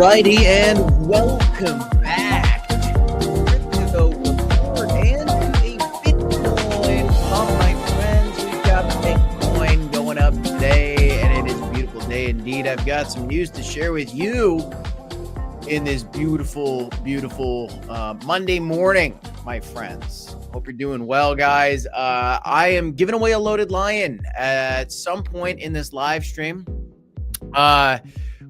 Alrighty, and welcome back to Crypto Report and a Bitcoin pump, my friends. We've got Bitcoin going up today, and it is a beautiful day indeed. I've got some news to share with you in this beautiful Monday morning, my friends. Hope you're doing well, guys. I am giving away a loaded lion at some point in this live stream.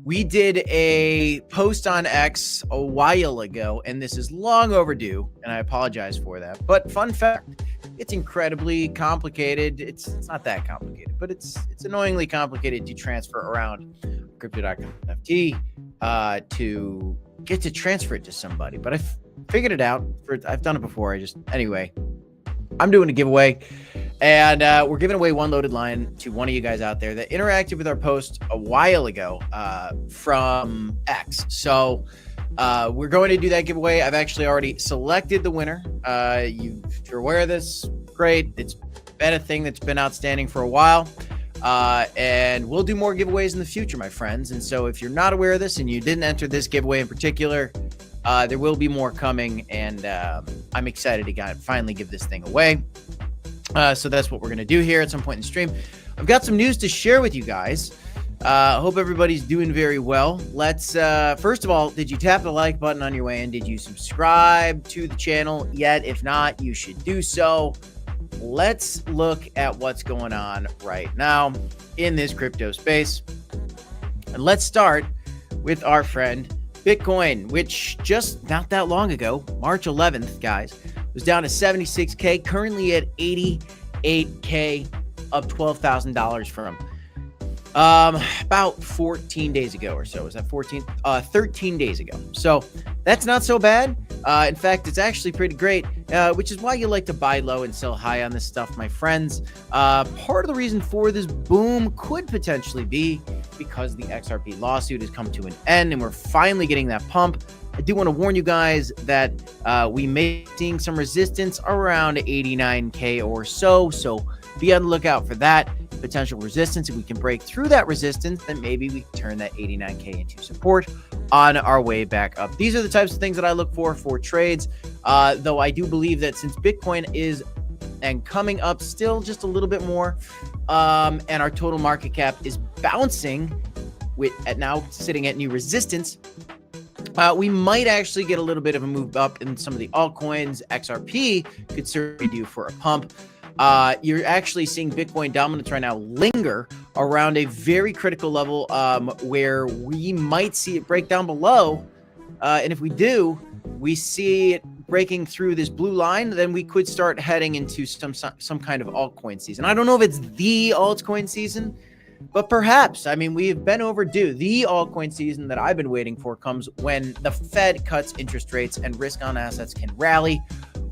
We did a post on X a while ago, and this is long overdue, and I apologize for that. But fun fact, it's incredibly complicated. It's not that complicated, but it's annoyingly complicated to transfer around crypto.com NFT to get to transfer it to somebody. But I figured it out. I've done it before. Anyway, I'm doing a giveaway. And we're giving away one loaded line to one of you guys out there that interacted with our post a while ago from X. So we're going to do that giveaway. I've actually already selected the winner. If you're aware of this, great. It's been a thing that's been outstanding for a while. And we'll do more giveaways in the future, my friends. And so if you're not aware of this and you didn't enter this giveaway in particular, there will be more coming. And I'm excited to finally give this thing away. So that's what we're going to do here at some point in the stream. I've got some news to share with you guys. Hope everybody's doing very well. Let's, first of all, did you tap the like button on your way in? Did you subscribe to the channel yet? If not, you should do so. Let's look at what's going on right now in this crypto space. And let's start with our friend Bitcoin, which just not that long ago, March 11th, guys, was down to 76K, currently at 88K, up $12,000 from about 14 days ago or so. Was that 14? 13 days ago. So that's not so bad. In fact, it's actually pretty great, which is why you like to buy low and sell high on this stuff, my friends. Part of the reason for this boom could potentially be because the XRP lawsuit has come to an end and we're finally getting that pump. I do want to warn you guys that we may be seeing some resistance around 89K or so. So be on the lookout for that potential resistance. If we can break through that resistance, then maybe we can turn that 89K into support on our way back up. These are the types of things that I look for trades. Though I do believe that since Bitcoin is and coming up still just a little bit more, and our total market cap is bouncing at now sitting at new resistance, we might actually get a little bit of a move up in some of the altcoins. XRP could certainly do for a pump. You're actually seeing Bitcoin dominance right now linger around a very critical level where we might see it break down below. And if we do, we see it breaking through this blue line, then we could start heading into some kind of altcoin season. I don't know if it's the altcoin season, but perhaps. I mean, we've been overdue. The altcoin season that I've been waiting for comes when the Fed cuts interest rates and risk on assets can rally.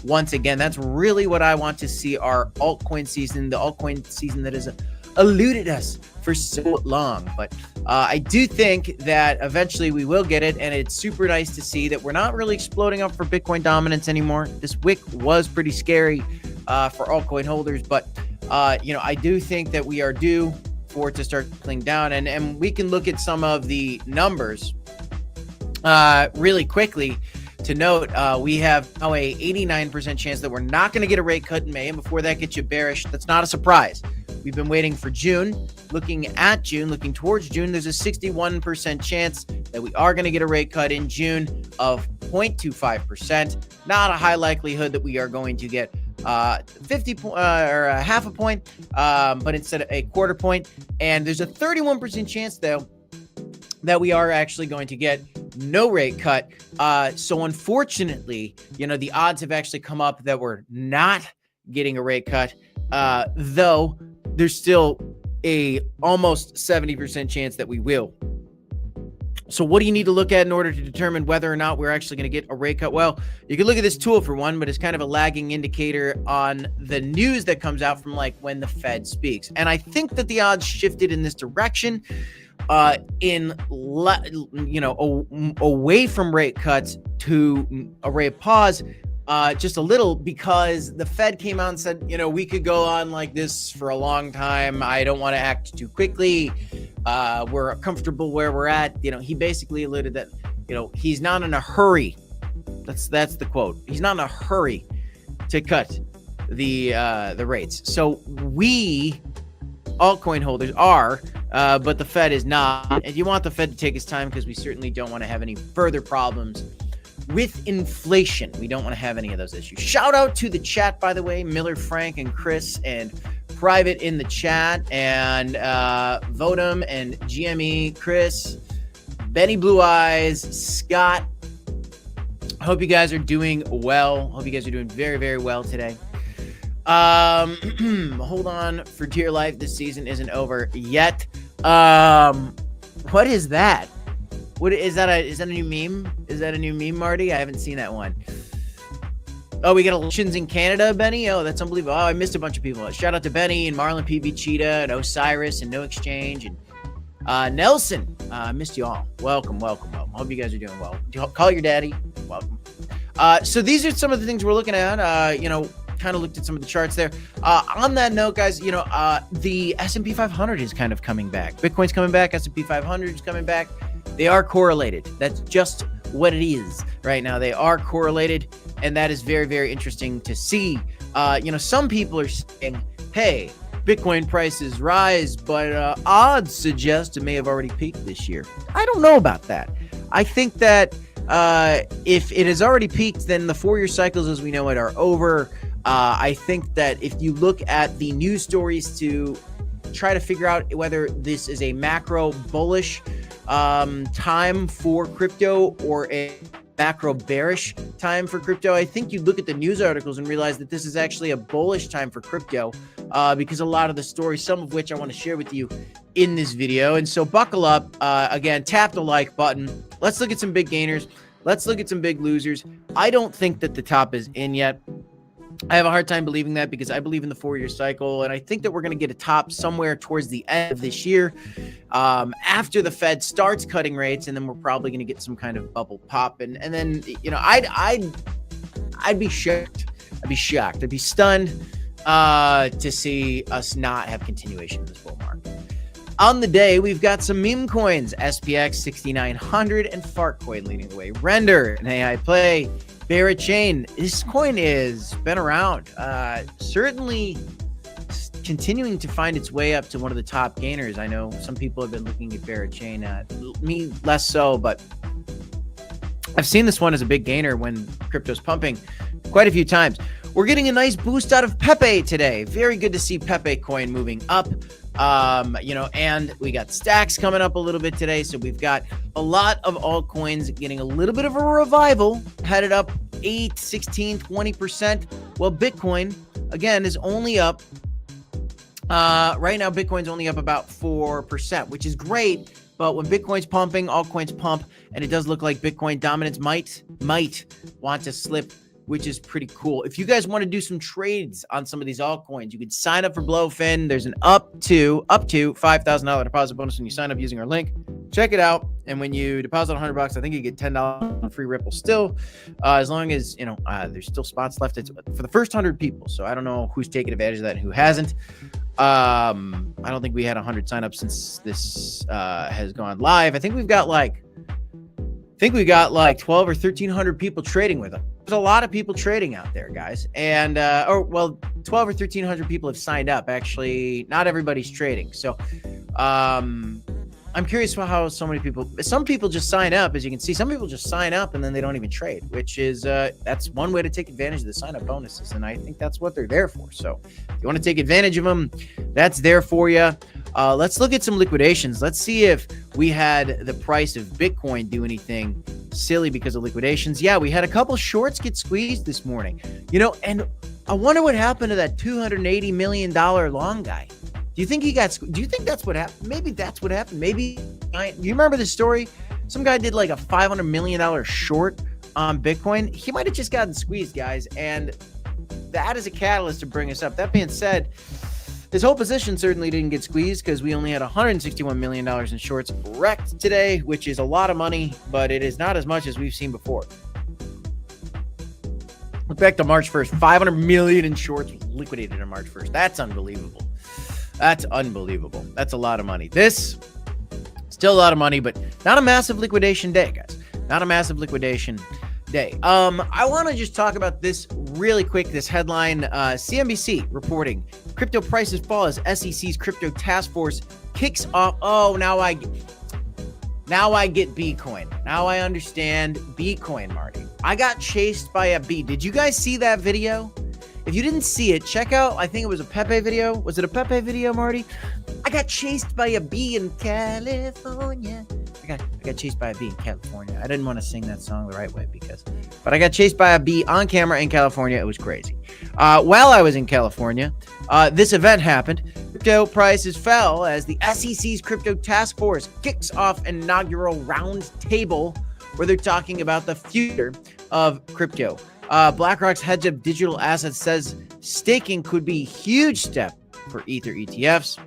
Once again, that's really what I want to see, our altcoin season, the altcoin season that has eluded us for so long. But I do think that eventually we will get it, and it's super nice to see that we're not really exploding up for Bitcoin dominance anymore. This wick was pretty scary for altcoin holders, but I do think that we are due for it to start cooling down, and we can look at some of the numbers really quickly. To note, we have now a 89% chance that we're not going to get a rate cut in May, and before that gets you bearish, that's not a surprise. We've been waiting for June. Looking towards June, there's a 61% chance that we are going to get a rate cut in June of 0.25%. Not a high likelihood that we are going to get 50 or a half a point, but instead of a quarter point. And there's a 31% chance, though, that we are actually going to get no rate cut. So unfortunately, the odds have actually come up that we're not getting a rate cut, though there's still a almost 70% chance that we will. So what do you need to look at in order to determine whether or not we're actually going to get a rate cut? Well, you can look at this tool for one, but it's kind of a lagging indicator on the news that comes out from like when the Fed speaks. And I think that the odds shifted in this direction, away from rate cuts to a rate pause, just a little, because the Fed came out and said, we could go on like this for a long time. I don't want to act too quickly. We're comfortable where we're at. He basically alluded that he's not in a hurry. That's the quote. He's not in a hurry to cut the rates. So we altcoin holders are, but the Fed is not. And you want the Fed to take its time because we certainly don't want to have any further problems with inflation. We don't want to have any of those issues. Shout out to the chat, by the way, Miller, Frank, and Chris, and Private in the chat, and Vodum and GME, Chris, Benny Blue Eyes, Scott. Hope you guys are doing well. Hope you guys are doing very, very well today. Hold on for dear life. This season isn't over yet. What is that? What is that? Is that a new meme? Is that a new meme, Marty? I haven't seen that one. Oh, we got elections in Canada, Benny? Oh, that's unbelievable. Oh, I missed a bunch of people. Shout out to Benny and Marlon PB Cheetah and Osiris and No Exchange and Nelson. I missed you all. Welcome. Hope you guys are doing well. Call your daddy. Welcome. So these are some of the things we're looking at. Kind of looked at some of the charts there. On that note, guys, the S&P 500 is kind of coming back. Bitcoin's coming back. S&P 500 is coming back. They are correlated. That's just what it is right now. They are correlated, and that is very, very interesting to see. Some people are saying, hey, Bitcoin prices rise, but odds suggest it may have already peaked this year. I don't know about that. I think that if it has already peaked, then the 4-year cycles as we know it are over. I think that if you look at the news stories to try to figure out whether this is a macro bullish time for crypto or a macro bearish time for crypto, I think you look at the news articles and realize that this is actually a bullish time for crypto because a lot of the stories, some of which I want to share with you in this video. And so buckle up. Again, tap the like button. Let's look at some big gainers. Let's look at some big losers. I don't think that the top is in yet. I have a hard time believing that because I believe in the 4-year cycle, and I think that we're going to get a top somewhere towards the end of this year after the Fed starts cutting rates, and then we're probably going to get some kind of bubble pop, and then I'd be shocked. I'd be stunned to see us not have continuation of this bull market. On the day, we've got some meme coins: SPX 6900 and Fartcoin leading the way. Render and AI Play. Barrett Chain, this coin has been around, certainly continuing to find its way up to one of the top gainers. I know some people have been looking at Barrett Chain, me less so, but I've seen this one as a big gainer when crypto's pumping quite a few times. We're getting a nice boost out of Pepe today. Very good to see Pepe coin moving up. And we got stacks coming up a little bit today. So we've got a lot of altcoins getting a little bit of a revival, headed up 8, 16, 20%. Well, Bitcoin, again, is only up. Right now, Bitcoin's only up about 4%, which is great. But when Bitcoin's pumping, altcoins pump, and it does look like Bitcoin dominance might want to slip, which is pretty cool. If you guys want to do some trades on some of these altcoins, you can sign up for Blowfin. There's an up to $5,000 deposit bonus when you sign up using our link. Check it out. And when you deposit $100, I think you get $10 on free Ripple still, as long as, there's still spots left. It's for the first 100 people. So I don't know who's taking advantage of that and who hasn't. I don't think we had 100 signups since this has gone live. I think we've got like 12 or 1,300 people trading with us. There's a lot of people trading out there, guys. And, 12 or 1,300 people have signed up. Actually, not everybody's trading. So, I'm curious about how some people just sign up. As you can see, some people just sign up and then they don't even trade, which is, that's one way to take advantage of the sign up bonuses. And I think that's what they're there for. So if you want to take advantage of them, that's there for you. Let's look at some liquidations. Let's see if we had the price of Bitcoin do anything silly because of liquidations. Yeah, we had a couple shorts get squeezed this morning, and I wonder what happened to that $280 million long guy. Do you think that's what happened? Maybe that's what happened. Maybe you remember the story? Some guy did like a $500 million short on Bitcoin. He might have just gotten squeezed, guys. And that is a catalyst to bring us up. That being said, his whole position certainly didn't get squeezed because we only had $161 million in shorts wrecked today, which is a lot of money, but it is not as much as we've seen before. Look back to March 1st, 500 million in shorts liquidated on March 1st. That's unbelievable. That's unbelievable. That's a lot of money. This, still a lot of money, but not a massive liquidation day, guys. Not a massive liquidation day. I want to just talk about this really quick. This headline, CNBC reporting crypto prices fall as SEC's crypto task force kicks off. Oh, now I get Bitcoin. Now I understand Bitcoin, Marty. I got chased by a bee. Did you guys see that video? If you didn't see it, check out, I think it was a Pepe video. Was it a Pepe video, Marty? I got chased by a bee in California. I got chased by a bee in California. I didn't want to sing that song the right way but I got chased by a bee on camera in California. It was crazy. While I was in California, this event happened. Crypto prices fell as the SEC's crypto task force kicks off an inaugural round table where they're talking about the future of crypto. BlackRock's heads of digital assets says staking could be a huge step for Ether ETFs.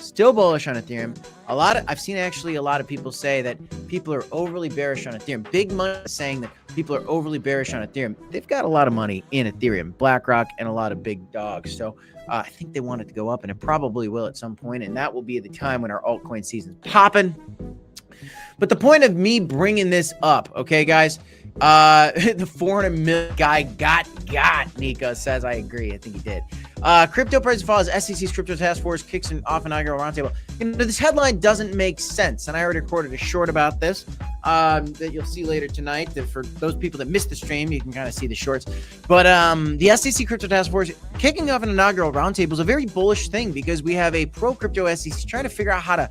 Still bullish on Ethereum. I've seen actually a lot of people say that people are overly bearish on Ethereum. Big money is saying that people are overly bearish on Ethereum. They've got a lot of money in Ethereum, BlackRock, and a lot of big dogs. So I think they want it to go up, and it probably will at some point, and that will be the time when our altcoin season's popping. But the point of me bringing this up, okay, guys, the 400 million guy got Nico says I agree. I think he did. Crypto prices fall as SEC's crypto task force kicks off inaugural roundtable. This headline doesn't make sense, and I already recorded a short about this that you'll see later tonight. That for those people that missed the stream, you can kind of see the shorts. But the SEC crypto task force kicking off an inaugural roundtable is a very bullish thing because we have a pro crypto SEC trying to figure out how to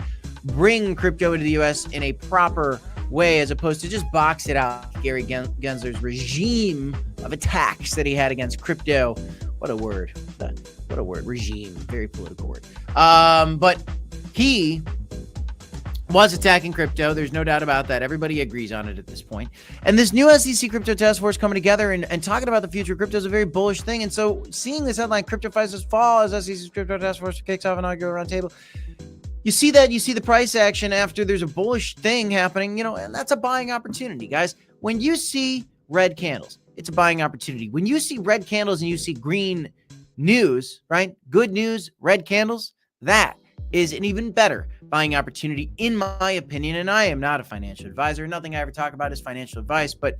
bring crypto into the U.S. in a proper way, as opposed to just box it out. Gary Gensler's regime of attacks that he had against crypto. What a word. What a word. Regime. Very political word. But he was attacking crypto. There's no doubt about that. Everybody agrees on it at this point. And this new SEC crypto task force coming together and talking about the future of crypto is a very bullish thing. And so seeing this headline, crypto prices fall as SEC's crypto task force kicks off an inaugural roundtable. You see that, you see the price action after there's a bullish thing happening, and that's a buying opportunity, guys. When you see red candles, it's a buying opportunity. When you see red candles and you see green news, right? Good news, red candles, that is an even better buying opportunity, in my opinion. And I am not a financial advisor. Nothing I ever talk about is financial advice, but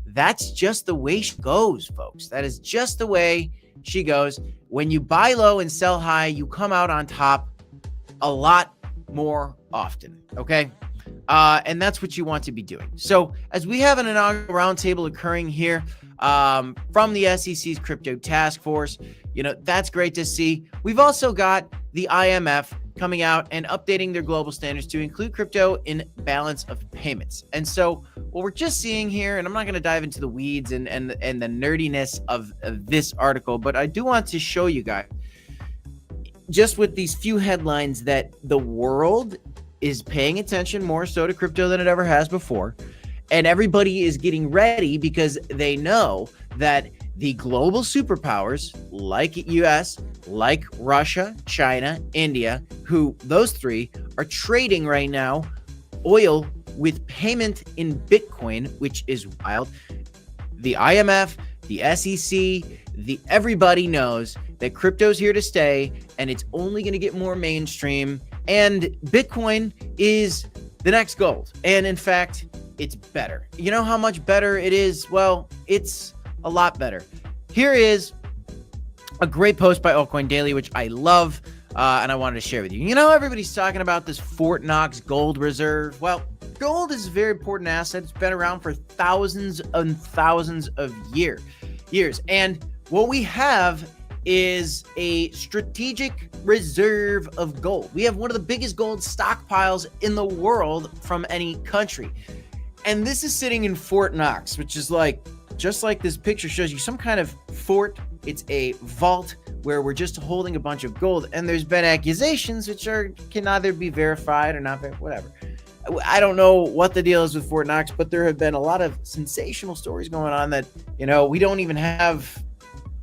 that's just the way she goes, folks. That is just the way she goes. When you buy low and sell high, you come out on top a lot more often, okay? And that's what you want to be doing. So as we have an inaugural roundtable occurring here from the SEC's crypto task force, that's great to see. We've also got the IMF coming out and updating their global standards to include crypto in balance of payments. And so what we're just seeing here, and I'm not going to dive into the weeds and the nerdiness of this article, but I do want to show you guys just with these few headlines that the world is paying attention more so to crypto than it ever has before. And everybody is getting ready because they know that the global superpowers like US, like Russia, China, India, who those three are trading right now oil with payment in Bitcoin, which is wild. The IMF, the SEC, everybody knows that crypto's here to stay, and it's only going to get more mainstream, and Bitcoin is the next gold. And in fact, it's better. You know how much better it is? Well, it's a lot better. Here is a great post by Altcoin Daily, which I love, and I wanted to share with you. Everybody's talking about this Fort Knox gold reserve. Well, gold is a very important asset. It's been around for thousands and thousands of years. And what we have is a strategic reserve of gold. We have one of the biggest gold stockpiles in the world from any country. And this is sitting in Fort Knox, which is just like this picture shows you, some kind of fort. It's a vault where we're just holding a bunch of gold. And there's been accusations which can either be verified or not, whatever. I don't know what the deal is with Fort Knox, but there have been a lot of sensational stories going on that, we don't even have.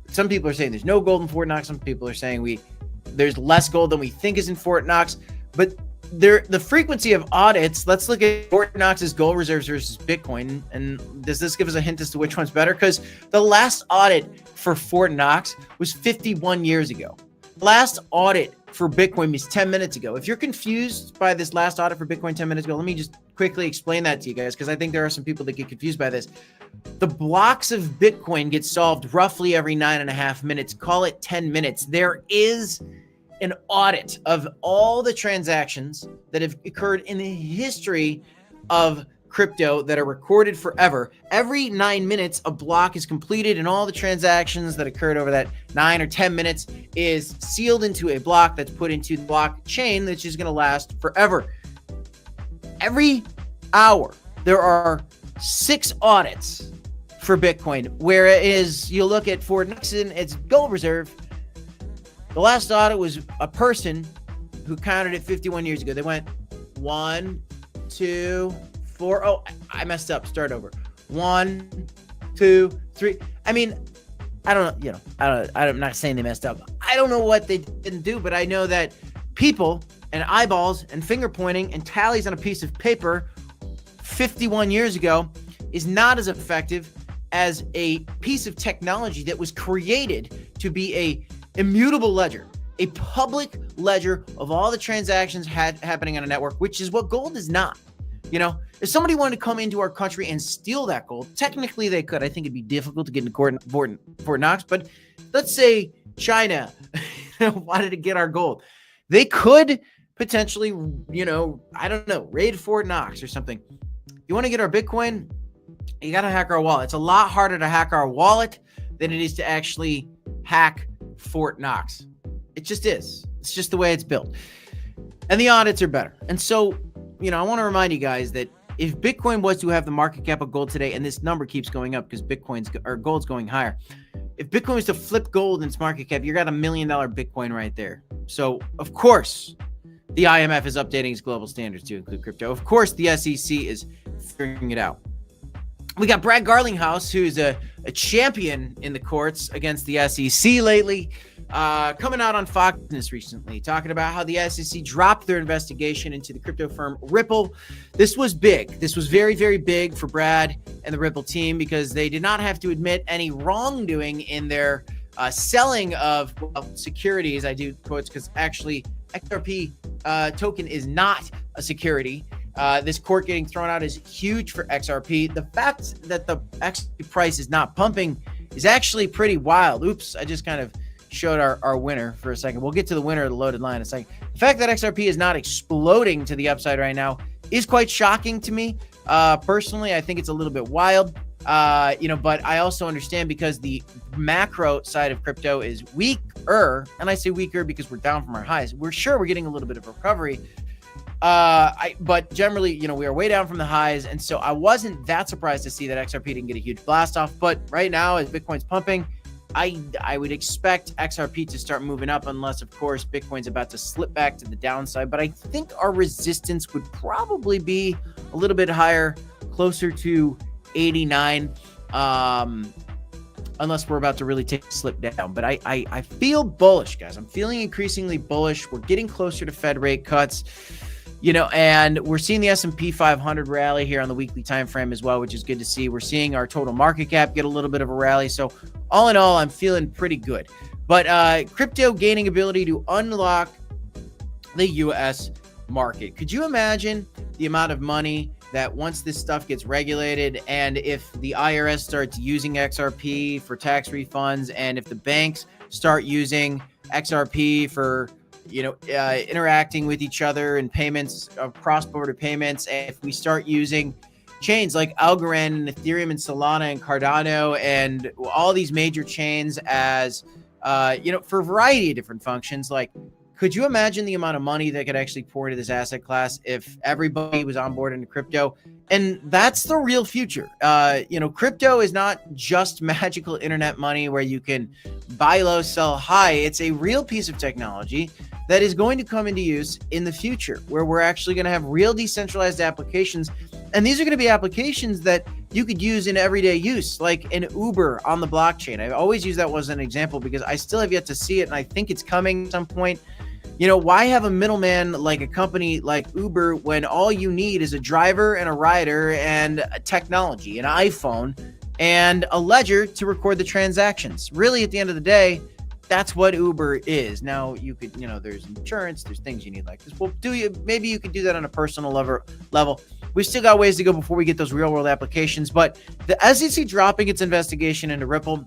Some people are saying there's no gold in Fort Knox. Some people are saying there's less gold than we think is in Fort Knox. But the frequency of audits, let's look at Fort Knox's gold reserves versus Bitcoin. And does this give us a hint as to which one's better? Because the last audit for Fort Knox was 51 years ago. Last audit for Bitcoin was 10 minutes ago. If you're confused by this last audit for Bitcoin 10 minutes ago, let me just quickly explain that to you guys because I think there are some people that get confused by this. The blocks of Bitcoin get solved roughly every 9.5 minutes. Call it 10 minutes. There is an audit of all the transactions that have occurred in the history of crypto that are recorded forever. Every 9 minutes, a block is completed, and all the transactions that occurred over that 9 or 10 minutes is sealed into a block that's put into the blockchain, which is going to last forever. Every hour, there are 6 audits for Bitcoin, whereas you look at Fort Knox, it's gold reserve. The last audit was a person who counted it 51 years ago. They went 1, 2, 4. Oh, I messed up. Start over. 1, 2, 3. I mean, I don't know. I'm not saying they messed up. I don't know what they didn't do, but I know that people and eyeballs and finger pointing and tallies on a piece of paper 51 years ago is not as effective as a piece of technology that was created to be a immutable ledger, a public ledger of all the transactions happening on a network, which is what gold is not. If somebody wanted to come into our country and steal that gold, technically they could. I think it'd be difficult to get into court in Fort Knox, but let's say China wanted to get our gold. They could potentially, I don't know, raid Fort Knox or something. You want to get our Bitcoin? You got to hack our wallet. It's a lot harder to hack our wallet than it is to actually hack Fort Knox. It just is. It's just the way it's built. And the audits are better. And so, I want to remind you guys that if Bitcoin was to have the market cap of gold today, and this number keeps going up because gold's going higher. If Bitcoin was to flip gold in its market cap, you got $1 million Bitcoin right there. So, of course, the IMF is updating its global standards to include crypto. Of course, the SEC is figuring it out. We got Brad Garlinghouse, who's a champion in the courts against the SEC lately, coming out on Fox News recently, talking about how the SEC dropped their investigation into the crypto firm Ripple. This was big. This was very, very big for Brad and the Ripple team because they did not have to admit any wrongdoing in their selling of securities. I do quotes because actually XRP token is not a security. This court getting thrown out is huge for XRP. The fact that the XRP price is not pumping is actually pretty wild. Oops, I just kind of showed our winner for a second. We'll get to the winner of the loaded line in a second. The fact that XRP is not exploding to the upside right now is quite shocking to me. Personally, I think it's a little bit wild. But I also understand because the macro side of crypto is weaker, and I say weaker because we're down from our highs. We're getting a little bit of recovery. But generally, we are way down from the highs. And so I wasn't that surprised to see that XRP didn't get a huge blast off. But right now, as Bitcoin's pumping, I would expect XRP to start moving up unless, of course, Bitcoin's about to slip back to the downside. But I think our resistance would probably be a little bit higher, closer to 89, unless we're about to really take a slip down. But I feel bullish, guys. I'm feeling increasingly bullish. We're getting closer to Fed rate cuts. And we're seeing the S&P 500 rally here on the weekly time frame as well, which is good to see. We're seeing our total market cap get a little bit of a rally. So all in all, I'm feeling pretty good. But crypto gaining ability to unlock the U.S. market. Could you imagine the amount of money that once this stuff gets regulated, and if the IRS starts using XRP for tax refunds, and if the banks start using XRP for interacting with each other and payments, cross-border payments, and if we start using chains like algorand and ethereum and solana and cardano and all these major chains as for a variety of different functions, like, could you imagine the amount of money that could actually pour into this asset class if everybody was on board into crypto? And that's the real future. Crypto is not just magical internet money where you can buy low, sell high. It's a real piece of technology that is going to come into use in the future, where we're actually going to have real decentralized applications. And these are going to be applications that you could use in everyday use, like an Uber on the blockchain. I always use that as an example because I still have yet to see it, and I think it's coming at some point. Why have a middleman like a company like Uber when all you need is a driver and a rider and a technology, an iPhone, and a ledger to record the transactions? Really, at the end of the day, that's what Uber is. Now you could, there's insurance, there's things you need like this. Well, maybe you could do that on a personal level. We've still got ways to go before we get those real world applications, but the SEC dropping its investigation into Ripple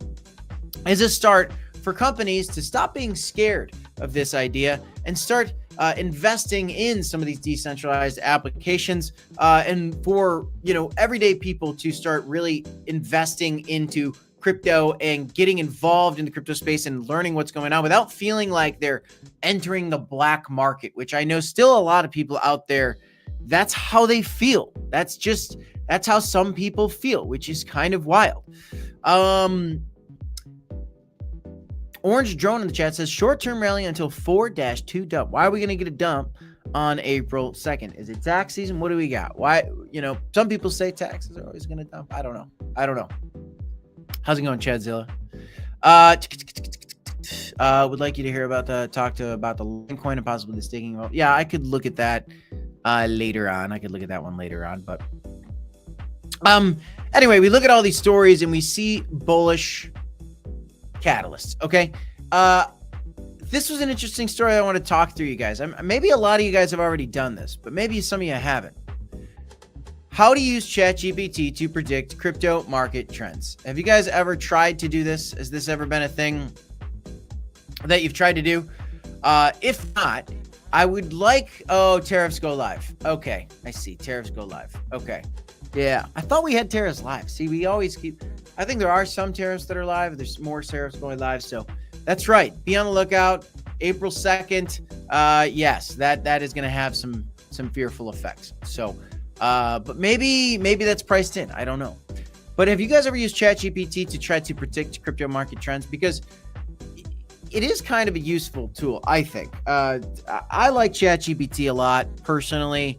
is a start for companies to stop being scared of this idea and start investing in some of these decentralized applications, and for everyday people to start really investing into crypto and getting involved in the crypto space and learning what's going on without feeling like they're entering the black market, which I know still a lot of people out there, that's how they feel. That's how some people feel, which is kind of wild. Orange Drone in the chat says short-term rally until 4-2 dump. Why are we going to get a dump on April 2nd? Is it tax season? What do we got? Why, some people say taxes are always going to dump. I don't know. How's it going, Chadzilla? Would like you to hear about about the Litecoin and possibly the staking. Yeah, I could look at that later on. I could look at that one later on, but anyway, we look at all these stories and we see bullish catalysts. Okay. This was an interesting story I want to talk through, you guys. Maybe a lot of you guys have already done this, but maybe some of you haven't. How to use ChatGPT to predict crypto market trends. Have you guys ever tried to do this? Has this ever been a thing that you've tried to do? If not, I would like, tariffs go live. Okay, I see. Tariffs go live. Okay. Yeah, I thought we had tariffs live. See, we always I think there are some tariffs that are live. There's more tariffs going live. So that's right. Be on the lookout. April 2nd. Yes, that is going to have some fearful effects. So, but maybe that's priced in. I don't know. But have you guys ever used ChatGPT to try to predict crypto market trends? Because it is kind of a useful tool, I think. I like ChatGPT a lot personally.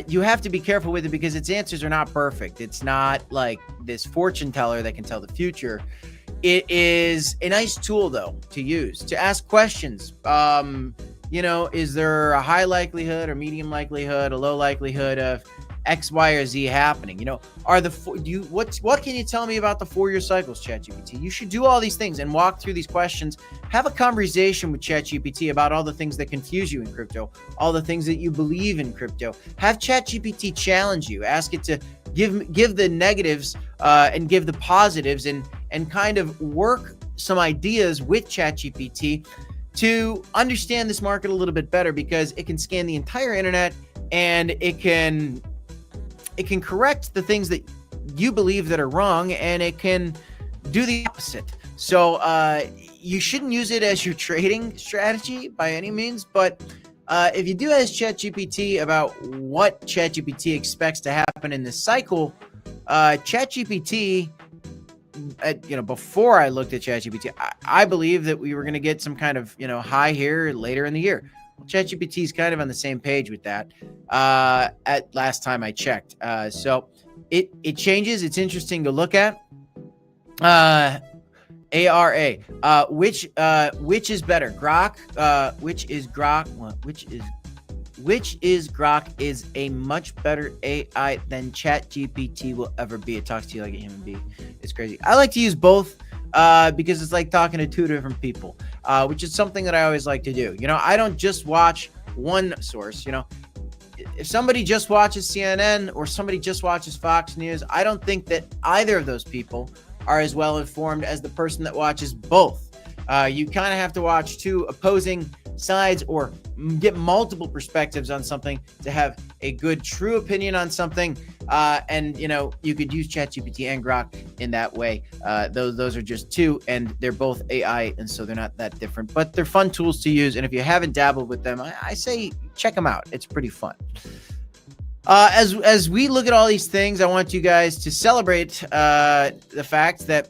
You have to be careful with it because its answers are not perfect. It's not like this fortune teller that can tell the future. It is a nice tool, though, to use, to ask questions. Is there a high likelihood or medium likelihood, a low likelihood of X, Y, or Z happening? What can you tell me about the 4-year cycles, ChatGPT? You should do all these things and walk through these questions. Have a conversation with ChatGPT about all the things that confuse you in crypto, all the things that you believe in crypto. Have ChatGPT challenge you. Ask it to give the negatives and give the positives, and kind of work some ideas with ChatGPT to understand this market a little bit better, because it can scan the entire internet and it can correct the things that you believe that are wrong, and it can do the opposite. So you shouldn't use it as your trading strategy by any means, but if you do ask ChatGPT about what ChatGPT expects to happen in this cycle, ChatGPT, before I looked at ChatGPT, I believe that we were going to get some kind of, high here later in the year. ChatGPT is kind of on the same page with that at last time I checked. So it changes. It's interesting to look at. ARA, which is better? Grok, which is Grok is a much better AI than ChatGPT will ever be. It talks to you like a human being. It's crazy. I like to use both because it's like talking to two different people, which is something that I always like to do. I don't just watch one source. If somebody just watches CNN or somebody just watches Fox News, I don't think that either of those people are as well informed as the person that watches both. You kind of have to watch two opposing sides or get multiple perspectives on something to have a good, true opinion on something. And you could use ChatGPT and Grok in that way. Those are just two, and they're both AI, and so they're not that different. But they're fun tools to use, and if you haven't dabbled with them, I say check them out. It's pretty fun. As we look at all these things, I want you guys to celebrate the fact that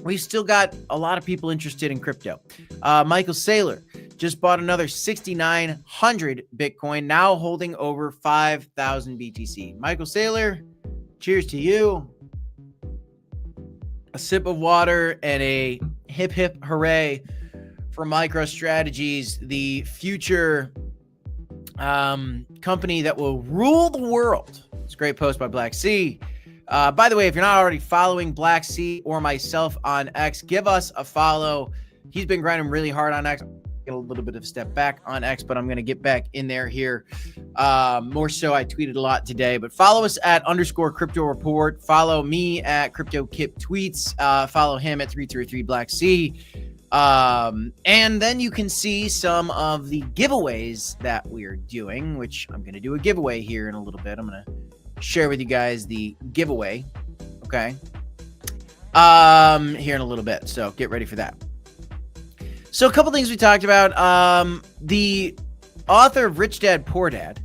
we've still got a lot of people interested in crypto. Michael Saylor just bought another 6,900 Bitcoin, now holding over 5,000 BTC. Michael Saylor, cheers to you. A sip of water and a hip hip hooray for MicroStrategies, the future company that will rule the world. It's a great post by Black Sea. By the way, if you're not already following Black Sea or myself on X, give us a follow. He's been grinding really hard on X. Get a little bit of a step back on X, but I'm going to get back in there here. More so, I tweeted a lot today, but follow us at _crypto report. Follow me at CryptoKipTweets. Follow him at 333 Black Sea. And then you can see some of the giveaways that we're doing, which I'm going to do a giveaway here in a little bit. I'm going to share with you guys the giveaway. Okay. Here in a little bit. So get ready for that. So a couple things we talked about. The author of Rich Dad Poor Dad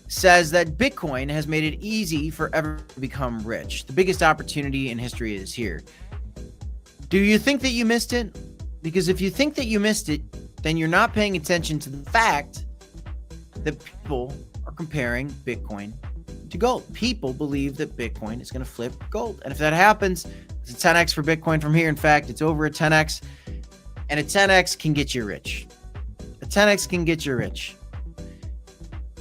says that Bitcoin has made it easy for everyone to become rich. The biggest opportunity in history is here. Do you think that you missed it? Because if you think that you missed it, then you're not paying attention to the fact that people are comparing Bitcoin to gold. People believe that Bitcoin is going to flip gold. And if that happens, it's a 10x for Bitcoin from here. In fact, it's over a 10x. And a 10x can get you rich. A 10x can get you rich.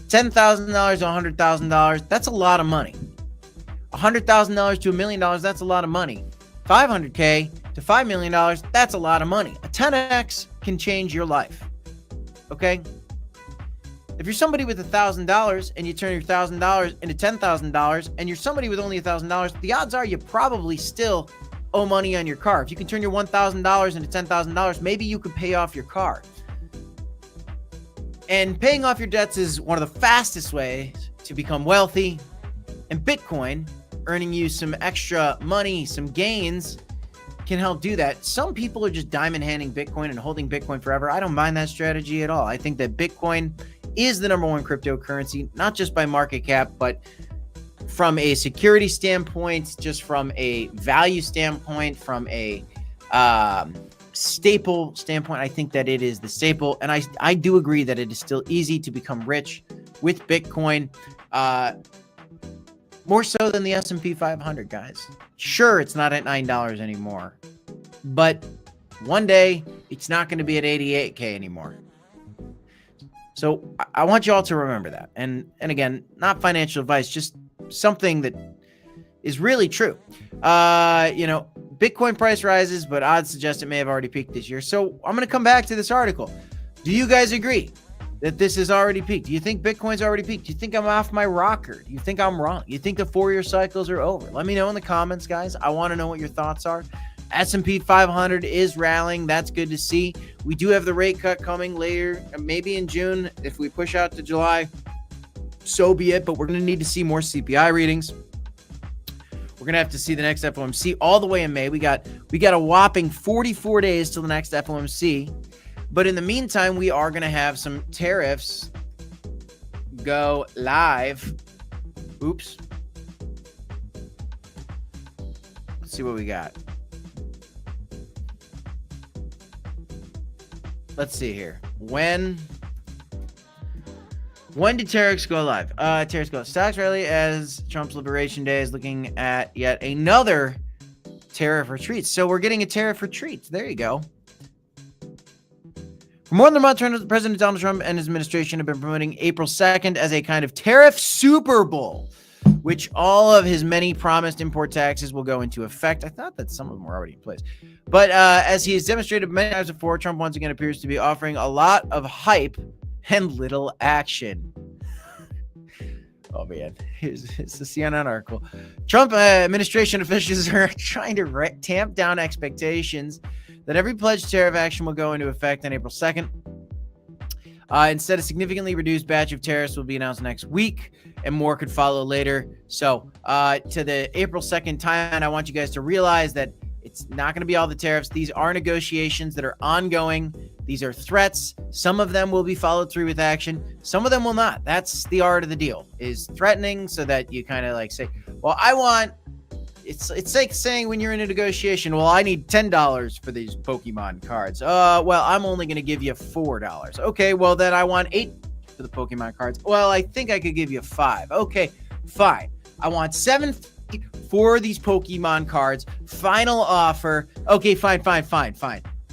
$10,000 to $100,000, that's a lot of money. $100,000 to $1 million, that's a lot of money. $500K to $5 million, that's a lot of money. A 10x can change your life. Okay? If you're somebody with $1,000 and you turn your $1,000 into $10,000 and you're somebody with only $1,000, the odds are you probably still owe money on your car. If you can turn your $1,000 into $10,000, maybe you could pay off your car. And paying off your debts is one of the fastest ways to become wealthy. And Bitcoin, earning you some extra money, some gains, can help do that. Some people are just diamond handing Bitcoin and holding Bitcoin forever. I don't mind that strategy at all. I think that Bitcoin is the number one cryptocurrency, not just by market cap, but from a security standpoint, just from a value standpoint, from a staple standpoint. I think that it is the staple. And I do agree that it is still easy to become rich with Bitcoin, more so than the S&P 500, guys. Sure, it's not at $9 anymore, but one day it's not going to be at 88K anymore. So I want you all to remember that. And again, not financial advice, just something that is really true. Bitcoin price rises, but odds suggest it may have already peaked this year. So I'm going to come back to this article. Do you guys agree that this has already peaked? Do you think Bitcoin's already peaked? Do you think I'm off my rocker? Do you think I'm wrong? You think the 4-year cycles are over? Let me know in the comments, guys. I want to know what your thoughts are. S&P 500 is rallying. That's good to see. We do have the rate cut coming later, maybe in June. If we push out to July, so be it. But we're going to need to see more CPI readings. We're going to have to see the next FOMC all the way in May. We got a whopping 44 days till the next FOMC. But in the meantime, we are going to have some tariffs go live. Oops. Let's see what we got. Let's see here. When did tariffs go live? Tariffs go. Stocks rally as Trump's Liberation Day is looking at yet another tariff retreat. So we're getting a tariff retreat. There you go. For more than a month, President Donald Trump and his administration have been promoting April 2nd as a kind of tariff Super Bowl, which all of his many promised import taxes will go into effect. I thought that some of them were already in place. But as he has demonstrated many times before, Trump once again appears to be offering a lot of hype and little action. Oh, man. Here's the CNN article. Trump administration officials are trying to tamp down expectations that every pledged tariff action will go into effect on April 2nd. Instead, a significantly reduced batch of tariffs will be announced next week, and more could follow later. So to the April 2nd timeline, I want you guys to realize that it's not going to be all the tariffs. These are negotiations that are ongoing. These are threats. Some of them will be followed through with action. Some of them will not. That's the art of the deal, is threatening so that you kind of like say, well, I want, it's like saying when you're in a negotiation, well, I need $10 for these Pokemon cards. Well, I'm only going to give you $4. Okay, well, then I want $8 for the Pokemon cards. Well, I think I could give you $5. Okay, fine. I want $7 for these Pokemon cards. Final offer. Okay, fine.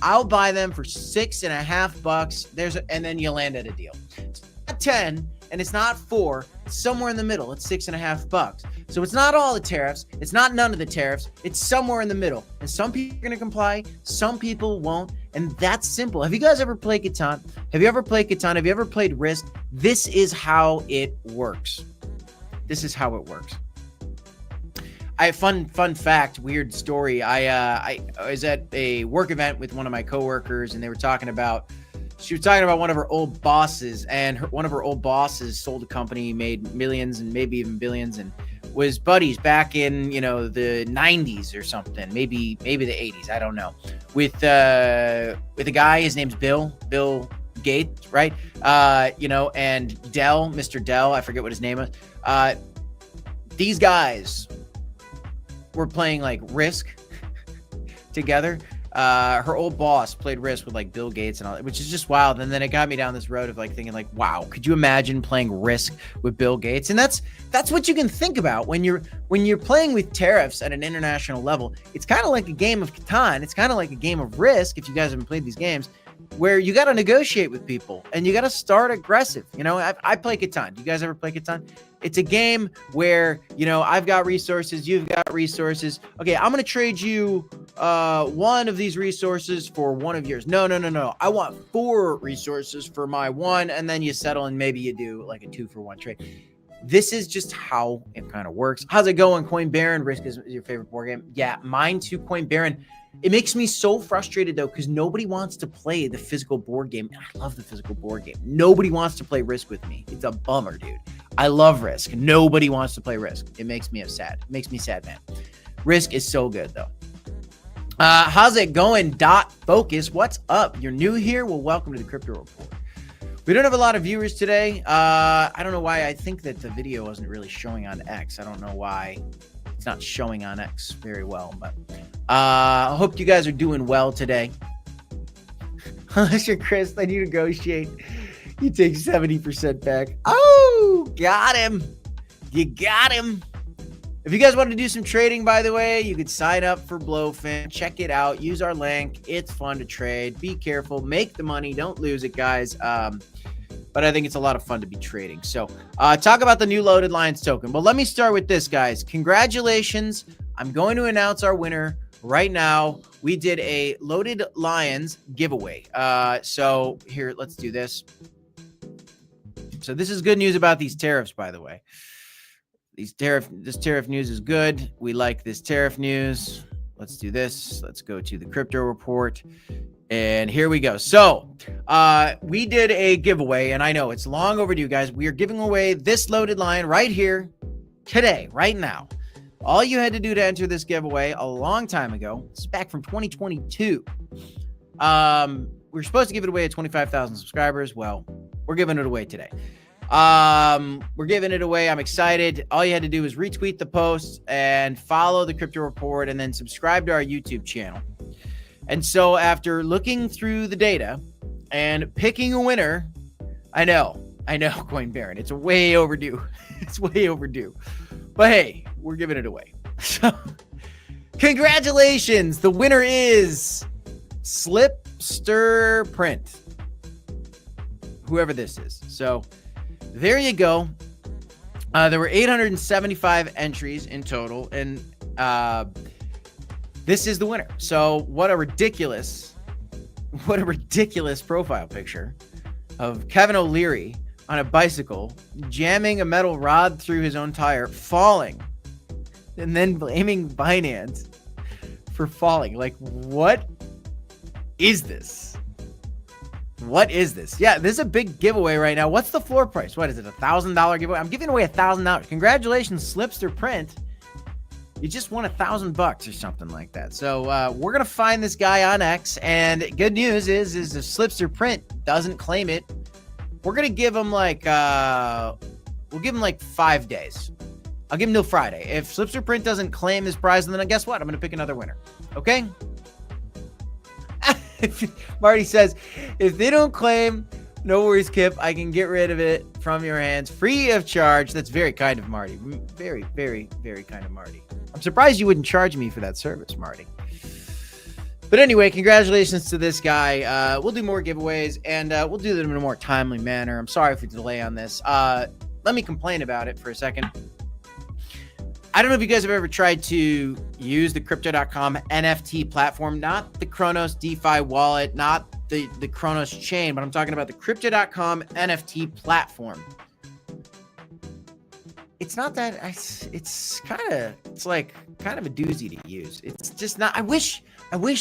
I'll buy them for $6.50. And then you land at a deal. It's not 10 and it's not 4. It's somewhere in the middle. It's $6.50. So it's not all the tariffs. It's not none of the tariffs. It's somewhere in the middle. And some people are going to comply. Some people won't. And that's simple. Have you guys ever played Catan? Have you ever played Catan? Have you ever played Risk? This is how it works. This is how it works. Fun fact, weird story. I was at a work event with one of my coworkers, and they were talking about, she was talking about one of her old bosses, and one of her old bosses sold a company, made millions and maybe even billions, and was buddies back in, you know, the 90s or something, maybe the 80s, I don't know, with a guy, his name's Bill Gates, right? You know, and Mr. Dell, I forget what his name was. These guys were playing like Risk together. Her old boss played Risk with like Bill Gates and all that, which is just wild. And then it got me down this road of like thinking like, wow, could you imagine playing Risk with Bill Gates? And that's what you can think about when you're playing with tariffs at an international level. It's kind of like a game of Catan. It's kind of like a game of Risk, if you guys haven't played these games, where you got to negotiate with people and you got to start aggressive. You know, I play Catan. Do you guys ever play Catan? It's a game where, you know, I've got resources, you've got resources. Okay, I'm going to trade you one of these resources for one of yours. No. I want 4 resources for my one, and then you settle and maybe you do like a 2-for-1 trade. This is just how it kind of works. How's it going, Coin Baron? Risk is your favorite board game? Yeah, mine too, Coin Baron. It makes me so frustrated, though, because nobody wants to play the physical board game. I love the physical board game. Nobody wants to play Risk with me. It's a bummer, dude. I love Risk. Nobody wants to play Risk. It makes me sad. It makes me sad, man. Risk is so good, though. How's it going, Focus? What's up? You're new here? Well, welcome to the Crypto Report. We don't have a lot of viewers today. I don't know why. I think that the video wasn't really showing on X. I don't know why it's not showing on X very well, but I hope you guys are doing well today. Unless you're Chris, then you negotiate. You take 70% back. Oh, got him. You got him. If you guys want to do some trading, by the way, you could sign up for Blowfin. Check it out. Use our link. It's fun to trade. Be careful. Make the money. Don't lose it, guys. But I think it's a lot of fun to be trading. So talk about the new Loaded Lions token. Well, let me start with this, guys. Congratulations. I'm going to announce our winner right now. We did a Loaded Lions giveaway. So here, let's do this. So this is good news about these tariffs, by the way. This tariff news is good. We like this tariff news. Let's do this. Let's go to the crypto report. And here we go. So we did a giveaway, and I know it's long overdue, guys. We are giving away this Loaded Lion right here today, right now. All you had to do to enter this giveaway a long time ago, this is back from 2022. We were supposed to give it away at 25,000 subscribers. Well, we're giving it away today. We're giving it away. I'm excited. All you had to do was retweet the post and follow the crypto report and then subscribe to our YouTube channel. And so after looking through the data and picking a winner, I know, Coin Baron, it's way overdue. It's way overdue. But hey, we're giving it away. So congratulations. The winner is Slipster Print. Whoever this is. So there you go. There were 875 entries in total, and this is the winner. So what a ridiculous profile picture of Kevin O'Leary on a bicycle, jamming a metal rod through his own tire, falling, and then blaming Binance for falling. Like, what is this? What is this? Yeah, this is a big giveaway right now. What's the floor price? What is it? $1,000 giveaway? I'm giving away $1,000. Congratulations, Slipster Print. You just won $1,000 or something like that. So we're gonna find this guy on X, and good news is if Slipster Print doesn't claim it, we're gonna give him like we'll give him like 5 days. I'll give him till Friday. If Slipster Print doesn't claim his prize, then guess what? I'm gonna pick another winner. Okay. Marty says, if they don't claim, no worries, Kip. I can get rid of it from your hands free of charge. That's very kind of Marty. Very, very, very kind of Marty. I'm surprised you wouldn't charge me for that service, Marty. But anyway, congratulations to this guy. We'll do more giveaways, and we'll do them in a more timely manner. I'm sorry for the delay on this. Let me complain about it for a second. I don't know if you guys have ever tried to use the crypto.com NFT platform, not the Cronos DeFi wallet, not the Cronos chain, but I'm talking about the crypto.com NFT platform. It's not that, it's kind of a doozy to use. It's just not, I wish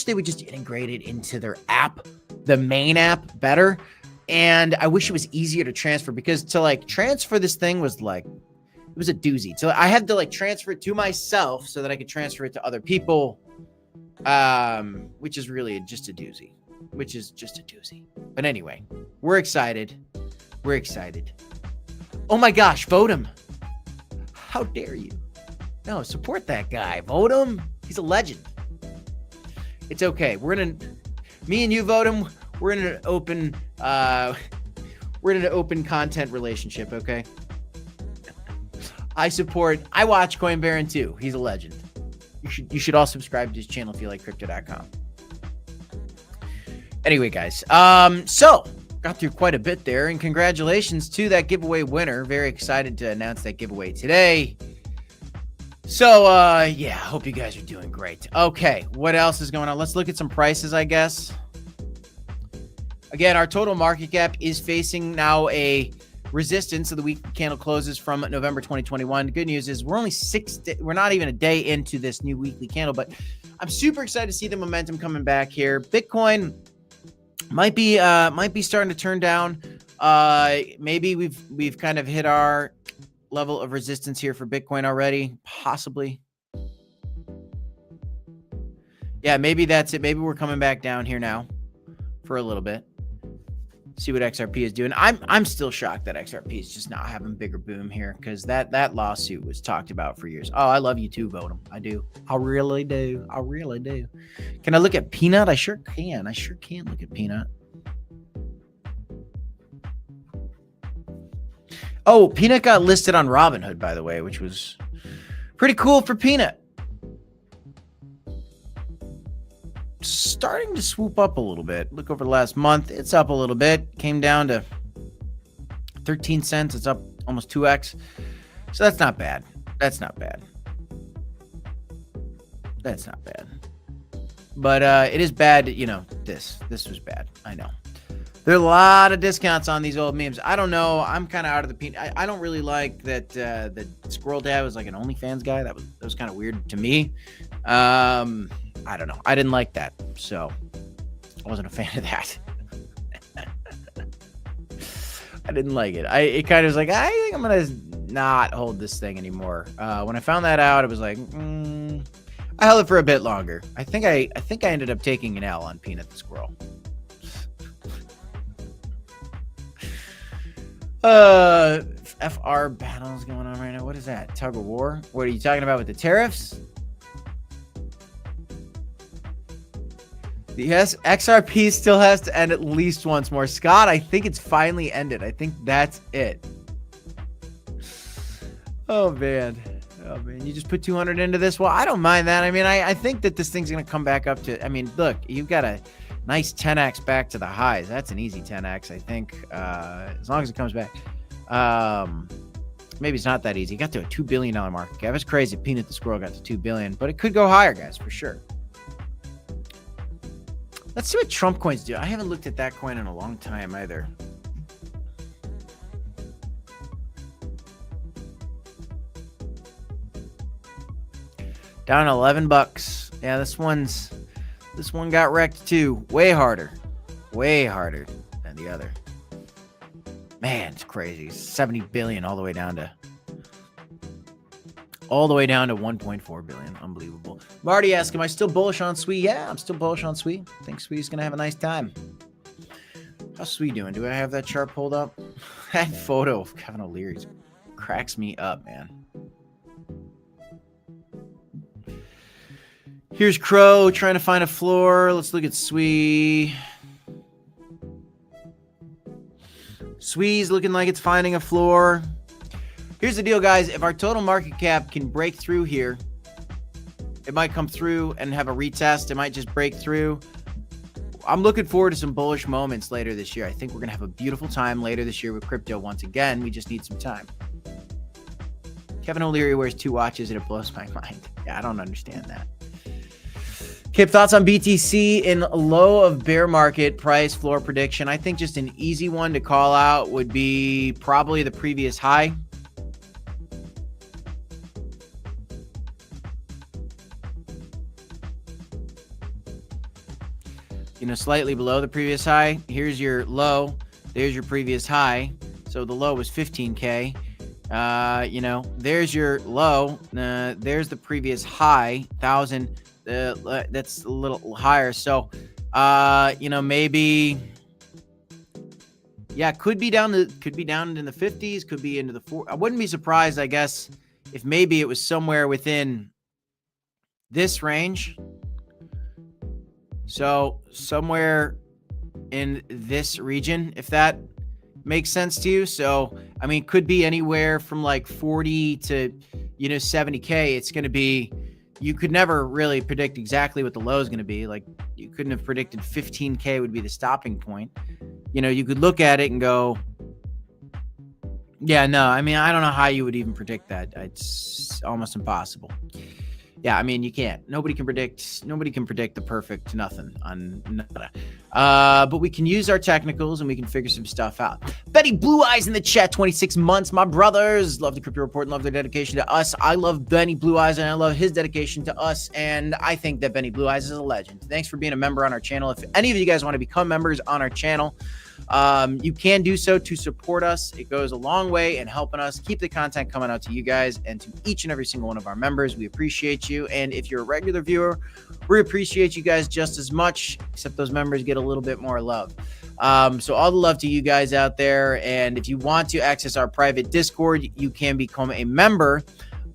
they would just integrate it into their app, the main app, better. And I wish it was easier to transfer, because to like transfer this thing was like, it was a doozy. So I had to like transfer it to myself so that I could transfer it to other people, which is really just a doozy. But anyway, we're excited. Oh my gosh, vote him. How dare you? No, support that guy. Vote him. He's a legend. It's okay. Me and you vote him. We're in an open content relationship, okay? I watch Coin Baron too. He's a legend. You should all subscribe to his channel if you like crypto.com. Anyway, guys, so got through quite a bit there, and congratulations to that giveaway winner. Very excited to announce that giveaway today. So, yeah, hope you guys are doing great. Okay, what else is going on? Let's look at some prices, I guess. Again, our total market cap is facing now a resistance. So the weekly candle closes from November 2021. The good news is we're not even a day into this new weekly candle, but I'm super excited to see the momentum coming back here. Bitcoin might be starting to turn down. Maybe we've kind of hit our level of resistance here for Bitcoin already, possibly. Yeah, maybe that's it. Maybe we're coming back down here now for a little bit. See what XRP is doing. I'm still shocked that XRP is just not having bigger boom here, because that lawsuit was talked about for years. Oh, I love you too, Votem. I do. I really do. Can I look at Peanut? I sure can. Look at Peanut. Oh, Peanut got listed on Robinhood, by the way, which was pretty cool for Peanut. Starting to swoop up a little bit. Look over the last month, it's up a little bit. Came down to 13 cents. It's up almost 2x. So that's not bad. But it is bad, you know, this was bad. I know. There are a lot of discounts on these old memes. I don't know. I'm kind of out of the Peanut. I don't really like that the Squirrel Dad was like an OnlyFans guy. That was kind of weird to me. I don't know. I didn't like that, so I wasn't a fan of that. I didn't like it. It kind of was like, I think I'm gonna not hold this thing anymore. When I found that out, it was like, I held it for a bit longer. I think I ended up taking an L on Peanut the Squirrel. FR battles going on right now. What is that? Tug of war? What are you talking about with the tariffs? Yes, XRP still has to end at least once more. Scott, I think it's finally ended. I think that's it. Oh, man. You just put 200 into this? Well, I don't mind that. I mean, I think that this thing's going to come back up to... I mean, look, you've got a nice 10x back to the highs. That's an easy 10x, I think, as long as it comes back. Maybe it's not that easy. It got to a $2 billion market cap. It's crazy. Peanut the Squirrel got to $2 billion, but it could go higher, guys, for sure. Let's see what Trump coins do. I haven't looked at that coin in a long time either. Down $11. Yeah, this one got wrecked too. Way harder than the other. Man, it's crazy. 70 billion all the way down to 1.4 billion. Unbelievable. Marty asked, am I still bullish on Sui? Yeah, I'm still bullish on Sui. I think Sui's gonna have a nice time. How's Sui doing? Do I have that chart pulled up? That photo of Kevin O'Leary cracks me up, man. Here's Crow trying to find a floor. Let's look at Sui. Sui's looking like it's finding a floor. Here's the deal, guys. If our total market cap can break through here, it might come through and have a retest. It might just break through. I'm looking forward to some bullish moments later this year. I think we're going to have a beautiful time later this year with crypto once again. We just need some time. Kevin O'Leary wears 2 watches and it blows my mind. Yeah, I don't understand that. Kip, thoughts on BTC in low of bear market price floor prediction? I think just an easy one to call out would be probably the previous high. Slightly below the previous high. Here's your low. There's your previous high. So the low was 15K. There's your low. There's the previous high, 1,000. That's a little higher. So, maybe, yeah, could be down in the 50s, could be into the 40s. I wouldn't be surprised, I guess, if maybe it was somewhere within this range. So somewhere in this region, if that makes sense to you. So, I mean, could be anywhere from like 40 to, 70K. It's going to be, you could never really predict exactly what the low is going to be. Like, you couldn't have predicted 15K would be the stopping point. You could look at it and go, yeah, no, I mean, I don't know how you would even predict that. It's almost impossible. Yeah, I mean, you can't. Nobody can predict the perfect nothing on nada. But we can use our technicals and we can figure some stuff out. Betty Blue Eyes in the chat, 26 months. My brothers love the Crypto Report and love their dedication to us. I love Benny Blue Eyes and I love his dedication to us. And I think that Benny Blue Eyes is a legend. Thanks for being a member on our channel. If any of you guys want to become members on our channel, you can do so to support us. It goes a long way in helping us keep the content coming out to you guys and to each and every single one of our members. We appreciate you. And if you're a regular viewer, we appreciate you guys just as much, except those members get a little bit more love. So all the love to you guys out there. And if you want to access our private Discord, you can become a member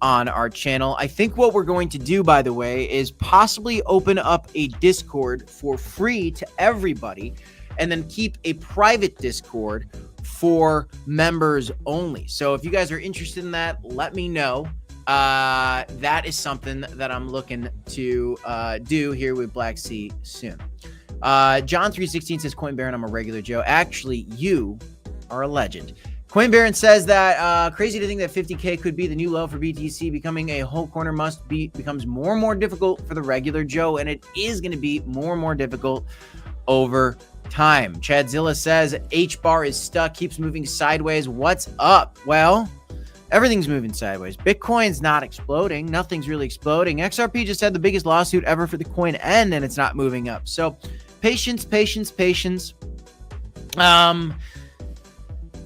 on our channel. I think what we're going to do, by the way, is possibly open up a Discord for free to everybody, and then keep a private Discord for members only. So if you guys are interested in that, let me know. That is something that I'm looking to do here with Black Sea soon. John316 says, Coin Baron, I'm a regular Joe. Actually, you are a legend. Coin Baron says that crazy to think that 50K could be the new low for BTC. Becoming a whole corner becomes more and more difficult for the regular Joe, and it is going to be more and more difficult over time. Chadzilla says Hbar is stuck, keeps moving sideways. What's up? Well, everything's moving sideways. Bitcoin's not exploding. Nothing's really exploding. XRP just had the biggest lawsuit ever for the coin end, and it's not moving up. So patience.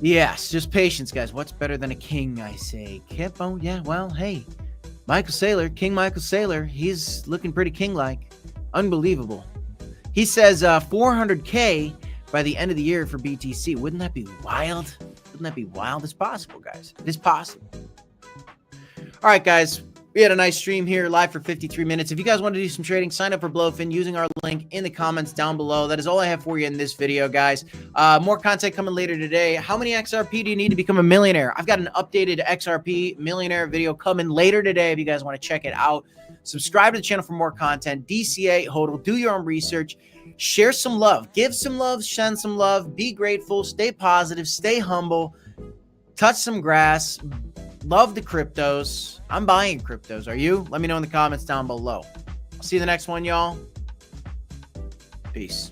Yes, just patience, guys. What's better than a king, I say? Kip? Oh, yeah, well, hey, King Michael Saylor, he's looking pretty king-like. Unbelievable. He says 400K by the end of the year for BTC. Wouldn't that be wild? Wouldn't that be wild? It's possible, guys. It is possible. All right, guys. We had a nice stream here live for 53 minutes. If you guys want to do some trading, sign up for Blowfin using our link in the comments down below. That is all I have for you in this video, guys. More content coming later today. How many XRP do you need to become a millionaire? I've got an updated XRP millionaire video coming later today if you guys want to check it out. Subscribe to the channel for more content. DCA, HODL, do your own research. Share some love. Give some love. Send some love. Be grateful. Stay positive. Stay humble. Touch some grass. Love the cryptos. I'm buying cryptos. Are you? Let me know in the comments down below. I'll see you in the next one, y'all. Peace.